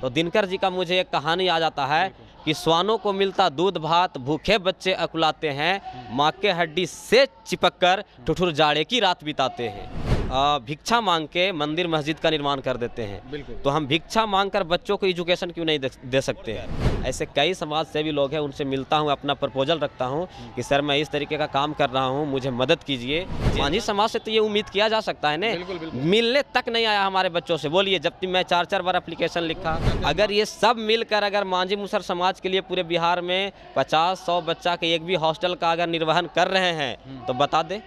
तो दिनकर जी का मुझे एक कहानी आ जाता है कि श्वानों को मिलता दूध भात, भूखे बच्चे अकुलाते हैं, माँ के हड्डी से चिपक कर ठुठुर जाड़े की रात बिताते हैं। भिक्षा मांग के मंदिर मस्जिद का निर्माण कर देते हैं, तो हम भिक्षा मांग कर बच्चों को एजुकेशन क्यों नहीं दे सकते हैं। ऐसे कई समाज सेवी लोग हैं, उनसे मिलता हूं, अपना प्रपोजल रखता हूं कि सर मैं इस तरीके का काम कर रहा हूं, मुझे मदद कीजिए। मांझी समाज से तो ये उम्मीद किया जा सकता है ना, मिलने तक नहीं आया हमारे बच्चों से। बोलिए, जबकि मैं 4 बार एप्लीकेशन लिखा। अगर ये सब मिलकर अगर मांझी मुसहर समाज के लिए पूरे बिहार में 50-100 बच्चा के एक भी हॉस्टल का अगर निर्वहन कर रहे हैं तो बता दे,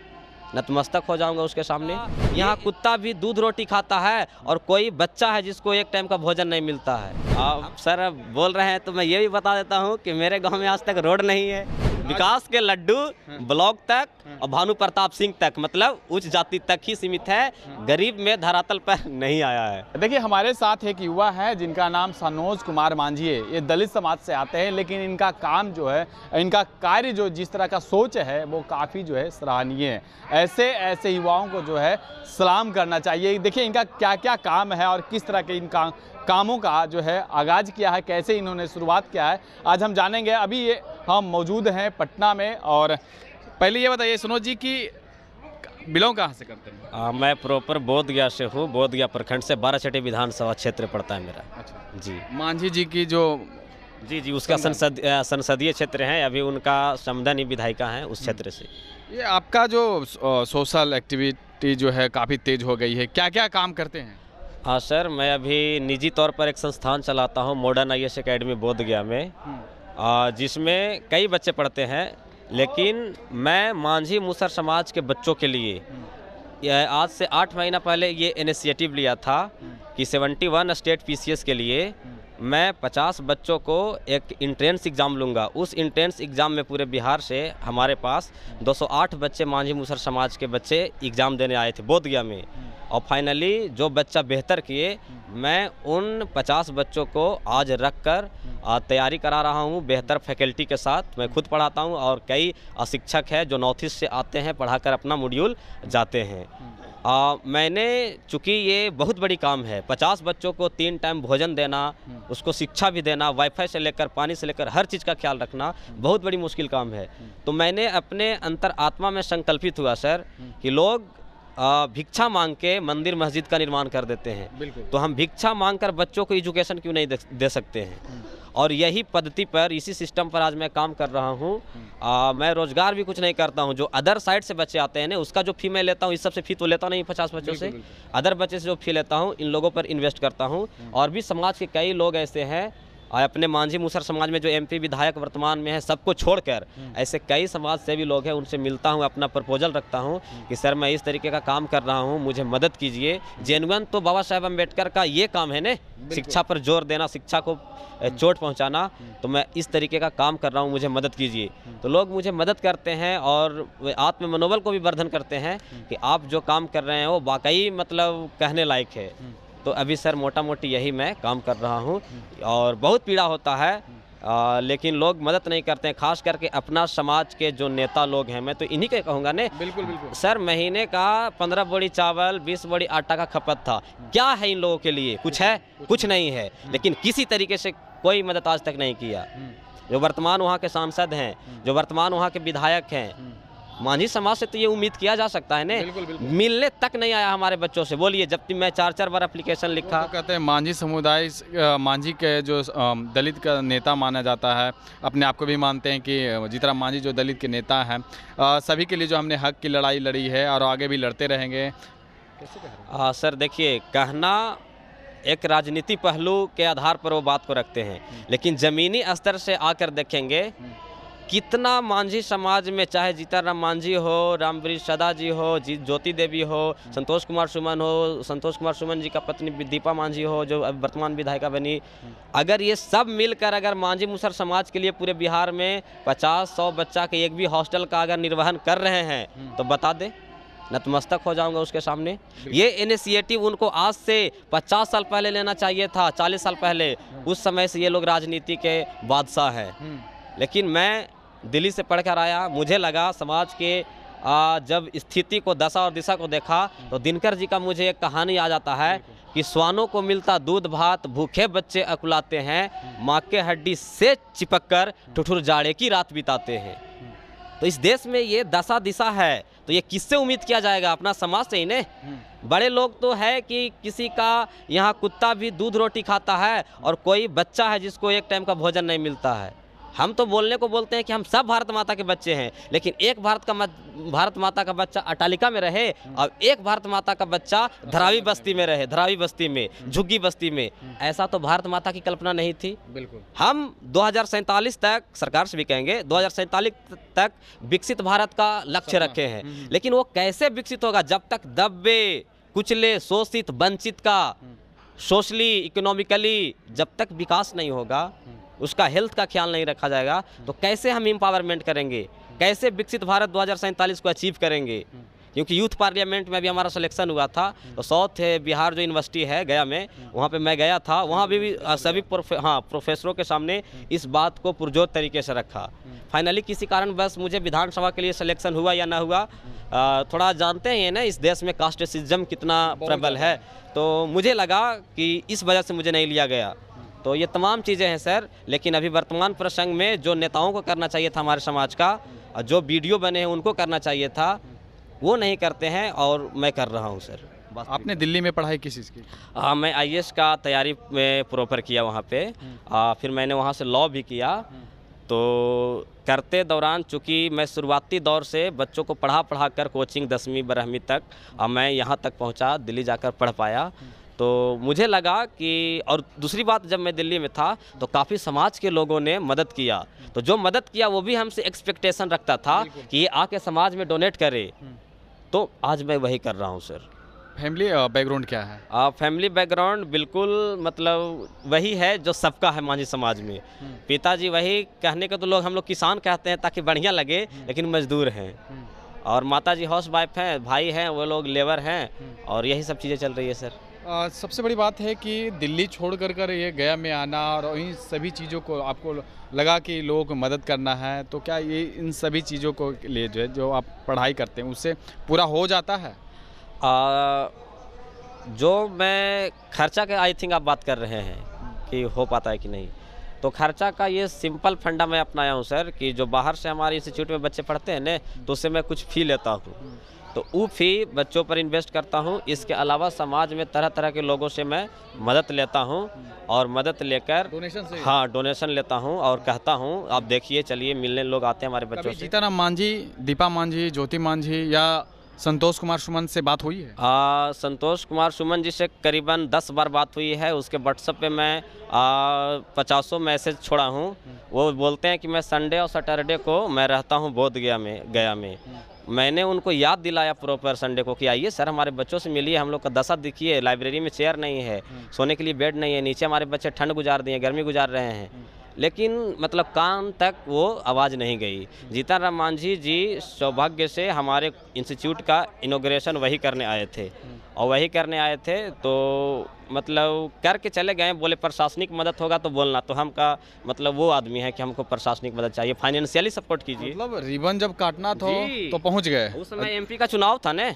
नतमस्तक हो जाऊंगा उसके सामने। यहाँ कुत्ता भी दूध रोटी खाता है और कोई बच्चा है जिसको एक टाइम का भोजन नहीं मिलता है। आप सर बोल रहे हैं तो मैं ये भी बता देता हूँ कि मेरे गांव में आज तक रोड नहीं है। विकास के लड्डू ब्लॉक तक और भानु प्रताप सिंह तक, मतलब उच्च जाति तक ही सीमित है, गरीब में धरातल पर नहीं आया है। देखिए, हमारे साथ एक युवा है जिनका नाम सनोज कुमार मांझी है। ये दलित समाज से आते हैं, लेकिन इनका काम जो है, इनका कार्य जो जिस तरह का सोच है वो काफ़ी जो है सराहनीय है। ऐसे युवाओं को जो है सलाम करना चाहिए। देखिए इनका क्या क्या काम है और किस तरह के इनका कामों का जो है आगाज़ किया है, कैसे इन्होंने शुरुआत किया है, आज हम जानेंगे। अभी ये हम मौजूद हैं पटना में। और पहले ये बताइए सनोज जी की बिलोंग कहाँ से करते हैं? मैं प्रॉपर बोधगया से हूँ। बोधगया प्रखंड से 12 विधानसभा क्षेत्र पड़ता है मेरा। अच्छा जी। मांझी जी की जो जी उसका संसदीय क्षेत्र है, अभी उनका समदनी विधायिका है उस क्षेत्र से। ये आपका जो सोशल एक्टिविटी जो है काफ़ी तेज हो गई है, क्या क्या काम करते हैं? हाँ सर, मैं अभी निजी तौर पर एक संस्थान चलाता हूँ, मॉडर्न IAS एकेडमी बोधगया में, जिसमें कई बच्चे पढ़ते हैं। लेकिन मैं मांझी मुसहर समाज के बच्चों के लिए आज से 8 महीना पहले ये इनिशिएटिव लिया था कि 71 स्टेट PCS के लिए मैं 50 बच्चों को एक इंट्रेंस एग्ज़ाम लूँगा। उस इंट्रेंस एग्ज़ाम में पूरे बिहार से हमारे पास 208 बच्चे मांझी मुसहर समाज के बच्चे एग्ज़ाम देने आए थे बोधगया में। और फाइनली जो बच्चा बेहतर किए, मैं उन 50 बच्चों को आज रख कर तैयारी करा रहा हूँ बेहतर फैकल्टी के साथ। मैं खुद पढ़ाता हूँ और कई शिक्षक हैं जो नॉर्थ ईस्ट से आते हैं, पढ़ाकर अपना मॉड्यूल जाते हैं। मैंने, चूँकि ये बहुत बड़ी काम है, 50 बच्चों को 3 टाइम भोजन देना, उसको शिक्षा भी देना, वाईफाई से लेकर पानी से लेकर हर चीज़ का ख्याल रखना बहुत बड़ी मुश्किल काम है। तो मैंने अपने अंतर आत्मा में संकल्पित हुआ सर कि लोग भिक्षा मांग के मंदिर मस्जिद का निर्माण कर देते हैं, तो हम भिक्षा मांग कर बच्चों को एजुकेशन क्यों नहीं दे सकते हैं। और यही पद्धति पर, इसी सिस्टम पर आज मैं काम कर रहा हूँ। मैं रोजगार भी कुछ नहीं करता हूँ। जो अदर साइड से बच्चे आते हैं ना, उसका जो फी मैं लेता हूँ, इस सबसे फी तो लेता नहीं 50 बच्चों से। अदर बच्चे से जो फी लेता हूँ, इन लोगों पर इन्वेस्ट करता हूँ। और भी समाज के कई लोग ऐसे हैं, अपने मांझी मुसहर समाज में जो MP विधायक वर्तमान में है, सबको छोड़कर ऐसे कई समाज सेवी लोग हैं, उनसे मिलता हूं, अपना प्रपोजल रखता हूं कि सर मैं इस तरीके का काम कर रहा हूं, मुझे मदद कीजिए। जेन्युइन तो बाबा साहेब अम्बेडकर का ये काम है ने, शिक्षा पर जोर देना, शिक्षा को चोट पहुंचाना। तो मैं इस तरीके का काम कर रहा हूं, मुझे मदद कीजिए। तो लोग मुझे मदद करते हैं और आत्म मनोबल को भी वर्धन करते हैं कि आप जो काम कर रहे हैं वो वाकई मतलब कहने लायक है। तो अभी सर मोटा मोटी यही मैं काम कर रहा हूँ और बहुत पीड़ा होता है, लेकिन लोग मदद नहीं करते हैं, खास करके अपना समाज के जो नेता लोग हैं। मैं तो इन्हीं के कहूँगा ने। बिल्कुल बिल्कुल सर, महीने का 15 बोरी चावल, 20 बोरी आटा का खपत था। क्या है इन लोगों के लिए? कुछ है? कुछ नहीं है। लेकिन किसी तरीके से कोई मदद आज तक नहीं किया। जो वर्तमान वहाँ के सांसद हैं, जो वर्तमान वहाँ के विधायक हैं, मांझी समाज से तो ये उम्मीद किया जा सकता है ना, मिलने तक नहीं आया हमारे बच्चों से। बोलिए, जबकि मैं 4 बार एप्लीकेशन लिखा। तो कहते हैं मांझी समुदाय, मांझी के जो दलित का नेता माना जाता है, अपने आप को भी मानते हैं कि जीतराम मांझी जो दलित के नेता हैं, सभी के लिए जो हमने हक की लड़ाई लड़ी है और आगे भी लड़ते रहेंगे। कैसे कह रहे हैं? सर देखिए, कहना एक राजनीति पहलू के आधार पर वो बात को रखते हैं, लेकिन ज़मीनी स्तर से आकर देखेंगे कितना मांझी समाज में, चाहे जीतराम मांझी हो, रामवृक्ष सदा जी हो, ज्योति देवी हो, संतोष कुमार सुमन हो, संतोष कुमार सुमन जी का पत्नी दीपा मांझी हो जो अब वर्तमान विधायिका बनी, अगर ये सब मिलकर अगर मांझी मुसहर समाज के लिए पूरे बिहार में 50-100 बच्चा के एक भी हॉस्टल का अगर निर्वहन कर रहे हैं तो बता दे, नतमस्तक हो जाऊंगा उसके सामने। ये इनिशिएटिव उनको आज से 50 साल पहले लेना चाहिए था, 40 साल पहले। उस समय से ये लोग राजनीति के बादशाह हैं। लेकिन मैं दिल्ली से पढ़कर आया, मुझे लगा समाज के जब स्थिति को, दशा और दिशा को देखा तो दिनकर जी का मुझे एक कहानी आ जाता है कि श्वानों को मिलता दूध भात, भूखे बच्चे अकुलाते हैं, माँ के हड्डी से चिपक कर ठुठुर जाड़े की रात बिताते हैं। तो इस देश में ये दशा दिशा है, तो ये किससे उम्मीद किया जाएगा? अपना समाज से ही ने। बड़े लोग तो है कि किसी का यहाँ कुत्ता भी दूध रोटी खाता है और कोई बच्चा है जिसको एक टाइम का भोजन नहीं मिलता है। हम तो बोलने को बोलते हैं कि हम सब भारत माता के बच्चे हैं, लेकिन एक भारत माता का बच्चा अटालिका में रहे और एक भारत माता का बच्चा धरावी बस्ती में रहे, धरावी बस्ती में, झुग्गी बस्ती में, ऐसा तो भारत माता की कल्पना नहीं थी। बिल्कुल। हम 2047 तक, सरकार से भी कहेंगे 2047 तक विकसित भारत का लक्ष्य रखे हैं, लेकिन वो कैसे विकसित होगा जब तक दबे, कुचले, शोषित, वंचित का सोशली, इकोनॉमिकली जब तक विकास नहीं होगा, उसका हेल्थ का ख्याल नहीं रखा जाएगा, तो कैसे हम एम्पावरमेंट करेंगे, कैसे विकसित भारत 2047 को अचीव करेंगे? क्योंकि यूथ पार्लियामेंट में भी हमारा सिलेक्शन हुआ था, तो साउथ बिहार जो यूनिवर्सिटी है गया में, वहाँ पे मैं गया था, वहाँ भी सभी प्रोफेसरों के सामने इस बात को पुरजोर तरीके से रखा। फाइनली किसी कारण बस मुझे विधानसभा के लिए सिलेक्शन हुआ या ना हुआ, थोड़ा जानते हैं ना इस देश में कास्टिसिज्म कितना प्रबल है, तो मुझे लगा कि इस वजह से मुझे नहीं लिया गया। तो ये तमाम चीज़ें हैं सर, लेकिन अभी वर्तमान प्रसंग में जो नेताओं को करना चाहिए था हमारे समाज का, जो वीडियो बने हैं उनको करना चाहिए था, वो नहीं करते हैं और मैं कर रहा हूँ सर। आपने दिल्ली में पढ़ाई किस चीज़ की? हाँ, मैं आईएएस का तैयारी में प्रॉपर किया वहाँ पे, फिर मैंने वहाँ से लॉ भी किया। तो करते दौरान चूँकि मैं शुरुआती दौर से बच्चों को पढ़ा कर कोचिंग 10वीं 12वीं तक, मैं यहाँ तक पहुँचा, दिल्ली जाकर पढ़ पाया। तो मुझे लगा कि, और दूसरी बात, जब मैं दिल्ली में था तो काफ़ी समाज के लोगों ने मदद किया, तो जो मदद किया वो भी हमसे एक्सपेक्टेशन रखता था कि ये आके समाज में डोनेट करे, तो आज मैं वही कर रहा हूँ सर। फैमिली बैकग्राउंड क्या है? फैमिली बैकग्राउंड बिल्कुल मतलब वही है जो सबका है मांझी समाज में। पिताजी वही, कहने के तो लोग हम लोग किसान कहते हैं ताकि बढ़िया लगे, लेकिन मजदूर हैं, और माताजी हाउस वाइफ हैं, भाई हैं वो लोग लेबर हैं, और यही सब चीज़ें चल रही है सर। सबसे बड़ी बात है कि दिल्ली छोड़ कर ये गया में आना और इन सभी चीज़ों को आपको लगा कि लोगों को मदद करना है, तो क्या ये इन सभी चीज़ों को लिए जो है जो आप पढ़ाई करते हैं उससे पूरा हो जाता है? जो मैं खर्चा के, आई थिंक आप बात कर रहे हैं कि हो पाता है कि नहीं, तो खर्चा का ये सिंपल फंडा मैं अपनाया हूँ सर कि जो बाहर से हमारे इंस्टीट्यूट में बच्चे पढ़ते हैं ना, तो उससे मैं कुछ फ़ी लेता हूँ, तो वो फ़ी बच्चों पर इन्वेस्ट करता हूँ। इसके अलावा समाज में तरह तरह के लोगों से मैं मदद लेता हूँ, और मदद लेकर डोनेशन से? हाँ, डोनेशन लेता हूँ और कहता हूँ आप देखिए, चलिए मिलने लोग आते हैं हमारे बच्चों से। जीताराम मांझी, दीपा मांझी, ज्योति मांझी या संतोष कुमार सुमन से बात हुई है? संतोष कुमार सुमन जी से करीबन 10 बार बात हुई है। उसके व्हाट्सएप पे मैं 50 मैसेज छोड़ा हूँ। वो बोलते हैं कि मैं संडे और सैटरडे को मैं रहता हूँ बोध गया में। मैंने उनको याद दिलाया प्रॉपर संडे को कि आइए सर, हमारे बच्चों से मिलिए, हम लोग का दशा दिखिए, लाइब्रेरी में चेयर नहीं है, सोने के लिए बेड नहीं है, नीचे हमारे बच्चे ठंड गुजार दिए, गर्मी गुजार रहे हैं, लेकिन मतलब कान तक वो आवाज़ नहीं गई। जीताराम मांझी जी सौभाग्य से हमारे इंस्टीट्यूट का इनॉग्रेशन वही करने आए थे, और वही करने आए थे तो मतलब करके चले गए। बोले प्रशासनिक मदद होगा तो बोलना, तो हम का मतलब वो आदमी है कि हमको प्रशासनिक मदद चाहिए, फाइनेंशियली सपोर्ट कीजिए। मतलब रिबन जब काटना था तो पहुंच गए। उस समय एमपी का चुनाव था ना,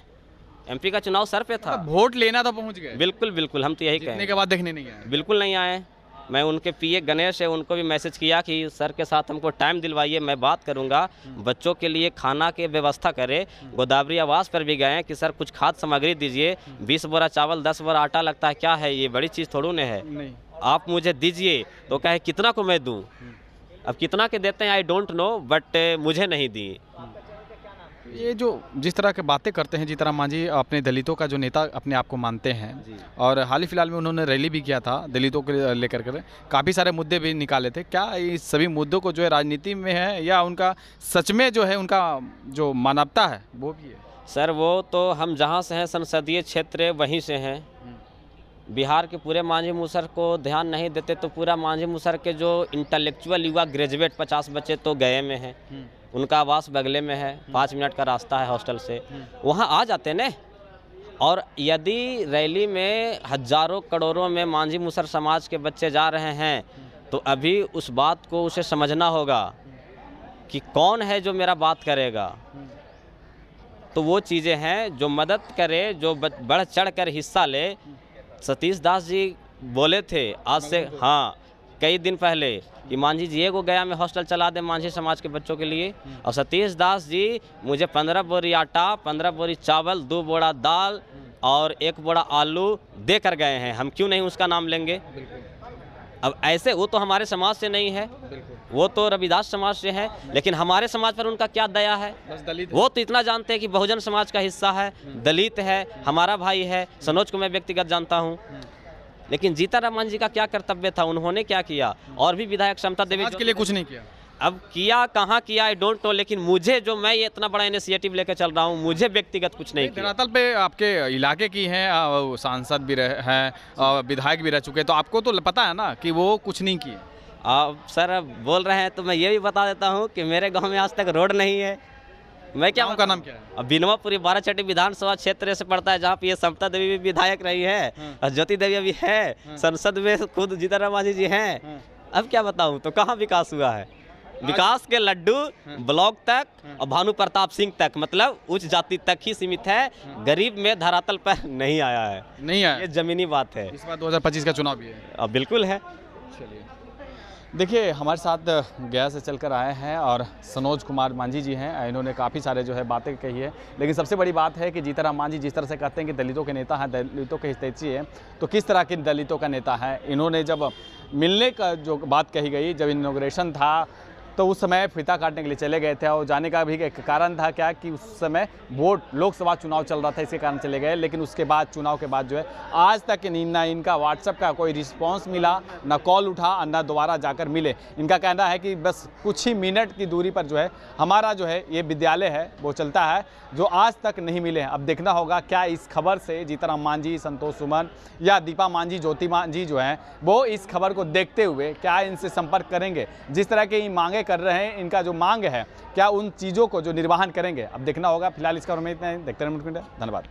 एमपी का चुनाव सर पे था, वोट लेना तो पहुंच गए। बिल्कुल बिल्कुल, हम तो यही कहें। के बाद देखने नहीं आए? बिल्कुल नहीं आए। मैं उनके पीए गणेश है, उनको भी मैसेज किया कि सर के साथ हमको टाइम दिलवाइए, मैं बात करूंगा, बच्चों के लिए खाना की व्यवस्था करें। गोदावरी आवास पर भी गए कि सर कुछ खाद्य सामग्री दीजिए, 20 बोरा चावल 10 बोरा आटा लगता है, क्या है ये बड़ी चीज़ थोड़ू न है, आप मुझे दीजिए। तो कहे कितना को मैं दूँ, अब कितना के देते हैं आई डोंट नो, बट मुझे नहीं दी। ये जो जिस तरह की बातें करते हैं जीताराम मांझी, अपने दलितों का जो नेता अपने आप को मानते हैं, और हाल ही फिलहाल में उन्होंने रैली भी किया था दलितों को लेकर के, काफ़ी सारे मुद्दे भी निकाले थे। क्या इस सभी मुद्दों को जो है राजनीति में है, या उनका सच में जो है उनका जो मानवता है वो भी है? सर वो तो हम जहाँ से हैं, संसदीय क्षेत्र वहीं से हैं। बिहार के पूरे मांझी मुसर को ध्यान नहीं देते तो पूरा मांझी मुसर के जो इंटेलेक्चुअल युवा ग्रेजुएट 50 बच्चे तो गए में हैं, उनका आवास बगले में है, 5 मिनट का रास्ता है हॉस्टल से, वहाँ आ जाते न। और यदि रैली में हजारों करोड़ों में मांझी मुसर समाज के बच्चे जा रहे हैं, तो अभी उस बात को उसे समझना होगा कि कौन है जो मेरा बात करेगा। तो वो चीज़ें हैं जो मदद करे, जो बढ़ चढ़ कर हिस्सा ले। सतीश दास जी बोले थे आज से हाँ कई दिन पहले कि मांझी जी को गया में हॉस्टल चला दे मांझी समाज के बच्चों के लिए, और सतीश दास जी मुझे 15 बोरी आटा, 15 बोरी चावल, 2 बोरा दाल और 1 बोरा आलू दे कर गए हैं। हम क्यों नहीं उसका नाम लेंगे? अब ऐसे वो तो हमारे समाज से नहीं है, वो तो रविदास समाज से है, लेकिन हमारे समाज पर उनका क्या दया है? बस दलित वो तो इतना जानते हैं कि बहुजन समाज का हिस्सा है, दलित है, हमारा भाई है। सनोज को मैं व्यक्तिगत जानता हूँ, लेकिन जीताराम मांझी का क्या कर्तव्य था? उन्होंने क्या किया? और भी विधायक समता देवी समाज के लिए कुछ नहीं किया। अब किया कहाँ किया आई डोंट नो, लेकिन मुझे जो मैं ये इतना बड़ा इनिशिएटिव लेकर चल रहा हूँ, मुझे व्यक्तिगत कुछ नहीं किया। धरातल पे आपके इलाके की हैं, सांसद भी हैं, विधायक भी रह चुके हैं, तो आपको तो पता है ना कि वो कुछ नहीं किए। अब सर बोल रहे हैं तो मैं ये भी बता देता हूँ कि मेरे गांव में आज तक रोड नहीं है। मैं क्या गाँव का नाम क्या है? अब बिनवापुरी 12 विधानसभा क्षेत्र से पड़ता है, जहाँ पे ये समता देवी भी विधायक रही है और ज्योति देवी अभी है, संसद में खुद जीताराम मांझी जी हैं। अब क्या बताऊँ, तो कहाँ विकास हुआ है? विकास के लड्डू ब्लॉक तक और भानु प्रताप सिंह तक, मतलब उच्च जाति तक ही सीमित है, गरीब में धरातल पर नहीं आया है। नहीं है, ये जमीनी बात है। इस बार 2025 का चुनाव भी है। अब बिल्कुल है। चलिए देखिए, हमारे साथ गया से चलकर आए हैं और सनोज कुमार मांझी जी हैं। इन्होंने काफ़ी सारे जो है बातें कही है, लेकिन सबसे बड़ी बात है कि जीताराम मांझी जिस तरह से कहते हैं कि दलितों के नेता हैं, दलितों के हितैषी हैं, तो किस तरह के दलितों का नेता है? इन्होंने जब मिलने का जो बात कही गई, जब इनॉग्रेशन था तो उस समय फीता काटने के लिए चले गए थे, और जाने का भी एक कारण था क्या कि उस समय वोट लोकसभा चुनाव चल रहा था, इसी कारण चले गए। लेकिन उसके बाद चुनाव के बाद जो है आज तक ना इनका व्हाट्सएप का कोई रिस्पांस मिला, ना कॉल उठा, ना दोबारा जाकर मिले। इनका कहना है कि बस कुछ ही मिनट की दूरी पर जो है हमारा जो है ये विद्यालय है वो चलता है, जो आज तक नहीं मिले। अब देखना होगा क्या इस खबर से जीताराम मांझी, संतोष सुमन या दीपा मांझी, ज्योति मांझी जो हैं वो इस खबर को देखते हुए क्या इनसे संपर्क करेंगे, जिस तरह की मांगे कर रहे हैं, इनका जो मांग है क्या उन चीज़ों को जो निर्वाहन करेंगे। अब देखना होगा। फिलहाल इसका में इतना ही, देखते रहें। धन्यवाद।